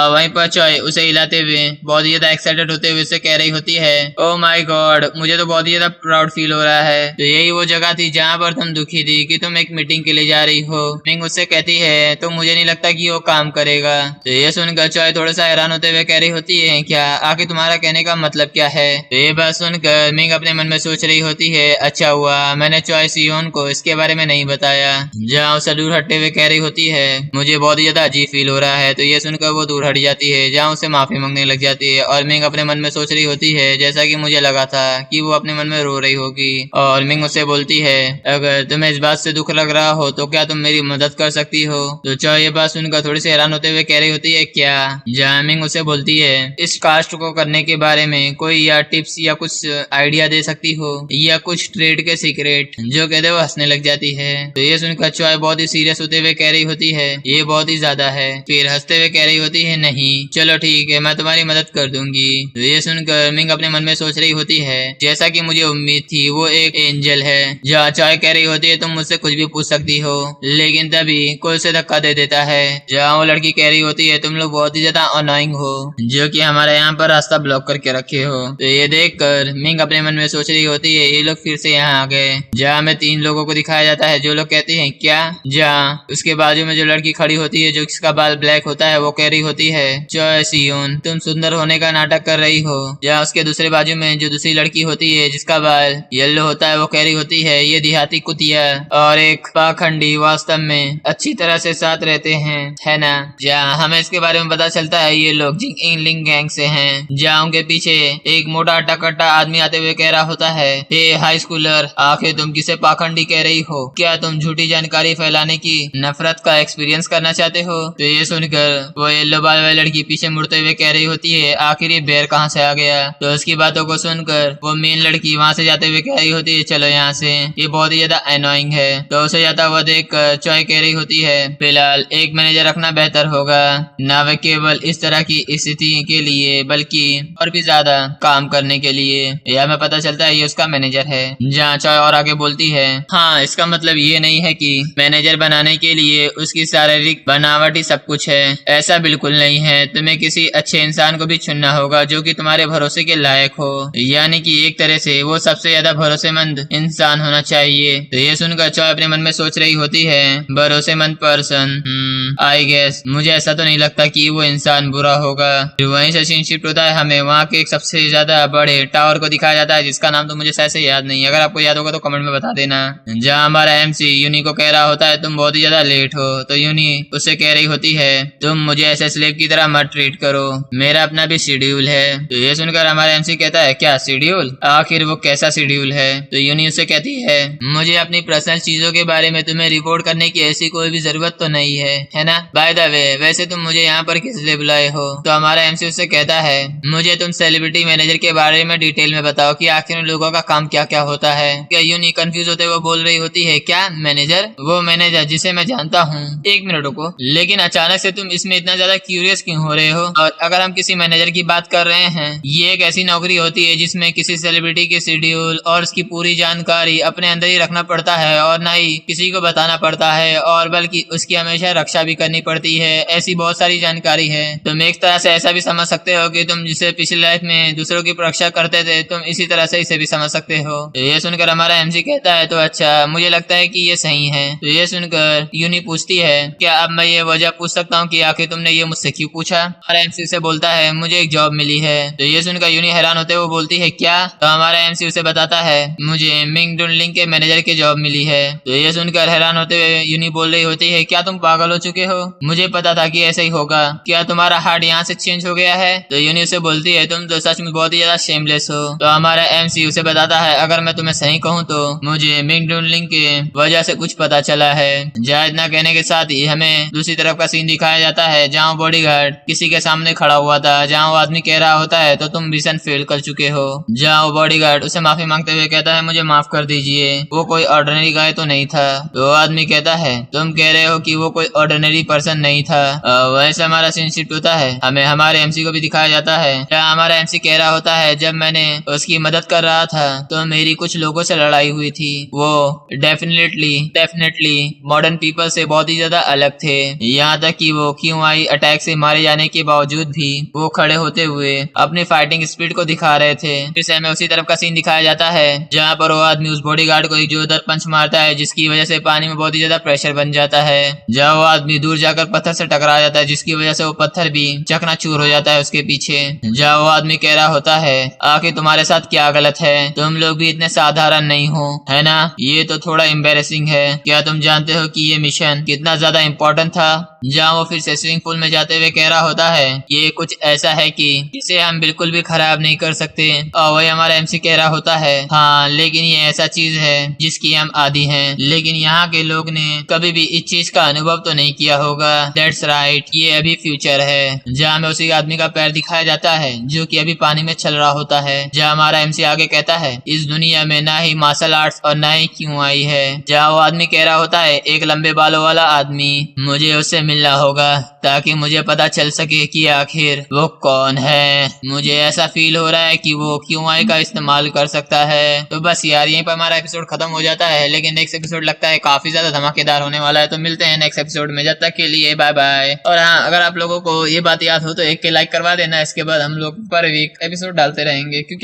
वहीं पर चॉय उसे हिलाते हुए बहुत ही ज्यादा एक्साइटेड होते हुए उसे कह रही होती है ओ माय गॉड मुझे तो बहुत ही ज्यादा प्राउड फील हो रहा है, तो यही वो जगह थी जहाँ पर तुम दुखी थी कि तुम एक मीटिंग के लिए जा रही हो। मिंग उससे कहती है तो मुझे नहीं लगता कि वो काम करेगा। तो ये सुनकर चॉय थोड़ा सा हैरान होते हुए कह रही होती है क्या आखिर तुम्हारा कहने का मतलब क्या है। तो ये बात सुनकर मिंग अपने मन में सोच रही होती है अच्छा हुआ मैंने चॉय सियोन को इसके बारे में नहीं बताया। जहाँ उसे दूर हटते हुए कह रही होती है मुझे बहुत ही ज्यादा अजीब फील हो रहा है। तो ये सुनकर वो दूर हट जाती है जहाँ उसे माफी मांगने लग जाती है और मिंग अपने मन में सोच रही होती है जैसा कि मुझे लगा था कि वो अपने मन में रो रही होगी। और मिंग उससे बोलती है अगर तुम्हें इस बात से दुख लग रहा हो तो क्या तुम मेरी मदद कर सकती हो। तो चॉय ये बात सुनकर थोड़ी सी हैरान होते हुए कह रही होती है क्या। जहाँ मिंग उसे बोलती है इस कास्ट को करने के बारे में कोई या टिप्स या कुछ आइडिया दे सकती हो या कुछ ट्रेड के सीक्रेट, जो कहते वो हंसने लग जाती है। तो ये सुनकर चॉय बहुत ही सीरियस होते हुए कह रही होती है ये बहुत ही ज्यादा है, फिर हंसते हुए कह रही होती है नहीं चलो ठीक है मैं तुम्हारी मदद कर दूंगी। तो ये सुनकर मिंग अपने मन में सोच रही होती है जैसा कि मुझे उम्मीद थी वो एक एंजल है। जहाँ चॉय कह रही होती है तुम मुझसे कुछ भी पूछ सकती हो, लेकिन तभी कोई उसे धक्का दे देता है। जहाँ वो लड़की कह रही होती है तुम लोग बहुत ही ज्यादा अनोइंग हो जो कि हमारे यहाँ पर रास्ता ब्लॉक करके रखे हो। तो ये देखकर मिंग अपने मन में सोच रही होती है ये लोग फिर से यहाँ आ गए। जहाँ हमें 3 लोगों को दिखाया जाता है जो लोग कहते हैं क्या। जहाँ उसके बाजू में जो लड़की खड़ी होती है जो जिसका बाल ब्लैक होता है वो कह रही होती है चॉय सियोन तुम सुंदर होने का नाटक कर रही हो। जहाँ उसके दूसरे बाजू में जो दूसरी लड़की होती है जिसका बाल येलो होता है वो कह रही होती है ये देहाती कुतिया और एक पाखंडी वास्तव में अच्छी तरह से साथ रहते हैं है ना। जहाँ हमें इसके बारे में पता चलता है ये लोग जिंग इंगलिंग गैंग से हैं। जहाँ उनके पीछे एक मोटा टकट्टा आदमी आते हुए कह रहा होता है हे हाई स्कूलर आखिर तुम किसे पाखंडी कह रही हो, क्या तुम झूठी जानकारी फैलाने की नफरत का एक्सपीरियंस करना चाहते हो। तो ये सुनकर वो येलो बाल वाली लड़की पीछे मुड़ते हुए कह रही होती है आखिर ये बेर कहाँ से आ गया। तो उसकी बातों को सुनकर वो मेन लड़की वहाँ से जाते हुए कह रही होती है चलो यहाँ से, ये बहुत ही ज्यादा अनोइंग है। तो उसे जाता हुआ देख कर चॉय कह रही होती है फिलहाल एक मैनेजर रखना बेहतर होगा, ना वे केवल इस तरह की स्थिति के लिए बल्कि और भी ज्यादा काम करने के लिए। यह हमें पता चलता है ये उसका मैनेजर है। जहाँ चॉय और आगे बोलती है हाँ इसका मतलब ये नहीं है कि मैनेजर बनाने के लिए उसकी शारीरिक बनावट ही सब कुछ है, ऐसा बिल्कुल नहीं है। तुम्हें किसी अच्छे इंसान को भी चुनना होगा जो कि तुम्हारे भरोसे के लायक हो, यानी कि एक तरह से वो सबसे ज्यादा भरोसेमंद इंसान होना चाहिए। तो ये सुनकर चॉय अपने मन में सोच रही होती है भरोसेमंद पर्सन, आई गेस मुझे ऐसा तो नहीं लगता कि वो इंसान बुरा होगा। वहीं से सीन शिफ्ट होता है, हमें वहाँ के एक सबसे ज्यादा बड़े टावर को दिखाया जाता है जिसका नाम तो मुझे शायद से याद नहीं है, अगर आपको याद होगा तो कमेंट में बता देना। जहाँ हमारा एमसी यूनी को कह रहा होता है तुम बहुत ही ज्यादा लेट हो। तो यूनी उससे कह रही होती है तुम मुझे ऐसे स्लेव की तरह मत ट्रीट करो, मेरा अपना भी शेड्यूल है। तो ये सुनकर हमारा एमसी कहता है क्या शेड्यूल, आखिर वो कैसा शेड्यूल है। तो यूनी उससे कहती है मुझे अपनी पर्सनल चीजों के बारे में तुम्हें रिपोर्ट करने की ऐसी कोई भी जरूरत तो नहीं है ना। बाय द वे वैसे तुम मुझे यहाँ पर किस लिए बुलाए हो। तो हमारा एमसी उससे कहता है मुझे तुम सेलिब्रिटी मैनेजर के बारे में डिटेल में बताओ कि आखिर उन लोगों का काम क्या क्या होता है। क्या यूनी कंफ्यूज होते हुए बोल रही होती है क्या मैनेजर, वो मैनेजर जिसे मैं जानता हूँ। एक मिनट रुको, लेकिन अचानक से तुम इसमें इतना ज्यादा क्यूरियस क्यों हो रहे हो। और अगर हम किसी मैनेजर की बात कर रहे हैं, ये एक ऐसी नौकरी होती है जिसमें किसी सेलिब्रिटी के शेड्यूल और उसकी पूरी जानकारी अपने अंदर ही रखना पड़ता है और ना ही किसी को बताना पड़ता है, और बल्कि उसकी हमेशा रक्षा भी करनी पड़ती है। ऐसी बहुत सारी जानकारी है। तुम एक तरह से ऐसा भी समझ सकते हो कि तुम जिसे पिछली लाइफ में दूसरों की रक्षा करते थे तुम इसी तरह से इसे भी समझ सकते हो। तो ये सुनकर हमारा एमसी कहता है तो अच्छा मुझे लगता है कि ये सही है। तो ये सुनकर यूनी पूछती है क्या अब मैं ये वजह पूछ सकता हूँ कि आखिर तुमने ये मुझसे क्यों पूछा। हमारा एमसी से बोलता है मुझे एक जॉब मिली है। तो ये सुनकर यूनी हैरान होते हुए बोलती है क्या। तो हमारा एमसी उसे बताता है मुझे मिंग डुनलिंग के मैनेजर की जॉब मिली है। तो ये सुनकर हैरान होते हुए यूनी बोल रही होती है क्या तुम पागल हो चुके चुके हो? मुझे पता था कि ऐसा ही होगा। क्या तुम्हारा हार्ट यहाँ से चेंज हो गया है? तो यूनी उसे बोलती है तुम तो सच में बहुत ही ज्यादा शेमलेस हो। तो हमारा MC उसे बताता है अगर मैं तुम्हें सही कहूँ तो मुझे मिंग डूनलिंग के वजह से कुछ पता चला है। जहाँ इतना कहने के साथ ही हमें दूसरी तरफ का सीन दिखाया जाता है जहाँ बॉडीगार्ड किसी के सामने खड़ा हुआ था, जहाँ वो आदमी कह रहा होता है तो तुम मिशन फेल कर चुके हो। जहाँ वो बॉडीगार्ड उसे माफी मांगते हुए कहता है मुझे माफ कर दीजिए, वो कोई ऑर्डिनरी गाय तो नहीं था। तो वो आदमी कहता है तुम कह रहे हो कि वो कोई ऑर्डिनरी पर्सन नहीं था। वैसे हमारा सीन शिफ्ट होता है, हमें हमारे MC को भी दिखाया जाता है। हमारा MC कह रहा होता है जब मैंने उसकी मदद कर रहा था तो मेरी कुछ लोगों से लड़ाई हुई थी, वो डेफिनेटली मॉडर्न पीपल से बहुत ही ज्यादा अलग थे। यहाँ तक कि वो QI अटैक से मारे जाने के बावजूद भी वो खड़े होते हुए अपनी फाइटिंग स्पीड को दिखा रहे थे। फिर से हमें उसी तरफ का सीन दिखाया जाता है जहाँ पर वो आदमी उस बॉडीगार्ड को एक जोरदार पंच मारता है जिसकी वजह से पानी में बहुत ही ज्यादा प्रेशर बन जाता है। जहाँ वो आदमी दूर जाकर पत्थर से टकरा जाता है जिसकी वजह से वो पत्थर भी चकनाचूर हो जाता है उसके पीछे। जहाँ वो आदमी कह रहा होता है आखिर तुम्हारे साथ क्या गलत है, तुम लोग भी इतने साधारण नहीं हो, है ना? ये तो थोड़ा एम्बेरसिंग है। क्या तुम जानते हो कि ये मिशन कितना ज्यादा इम्पोर्टेंट था? जहाँ वो फिर से स्विमिंग पूल में जाते हुए कह रहा होता है ये कुछ ऐसा है कि इसे हम बिल्कुल भी खराब नहीं कर सकते। और वही हमारा MC कह रहा होता है हाँ लेकिन ये ऐसा चीज है जिसकी हम आदी हैं, लेकिन यहाँ के लोग ने कभी भी इस चीज का अनुभव तो नहीं किया होगा। दैट्स राइट, ये अभी फ्यूचर है। जहाँ में उसी आदमी का पैर दिखाया जाता है जो कि अभी पानी में चल रहा होता है। जहाँ हमारा MC आगे कहता है इस दुनिया में ना ही मार्शल आर्ट्स और ना ही QI है। जहाँ वो आदमी कह रहा होता है एक लंबे बालों वाला आदमी, मुझे उससे मिलना होगा ताकि मुझे पता चल सके कि आखिर वो कौन है। मुझे ऐसा फील हो रहा है कि वो QI का इस्तेमाल कर सकता है। तो बस यार यहीं पर हमारा एपिसोड खत्म हो जाता है, लेकिन नेक्स्ट एपिसोड लगता है काफी ज्यादा धमाकेदार होने वाला है। तो मिलते हैं नेक्स्ट एपिसोड में, जब तक के लिए बाय बाय। और हाँ, अगर आप लोगों को ये बात याद हो तो एक के लाइक करवा देना, इसके बाद हम लोग पर वीक एपिसोड डालते रहेंगे क्योंकि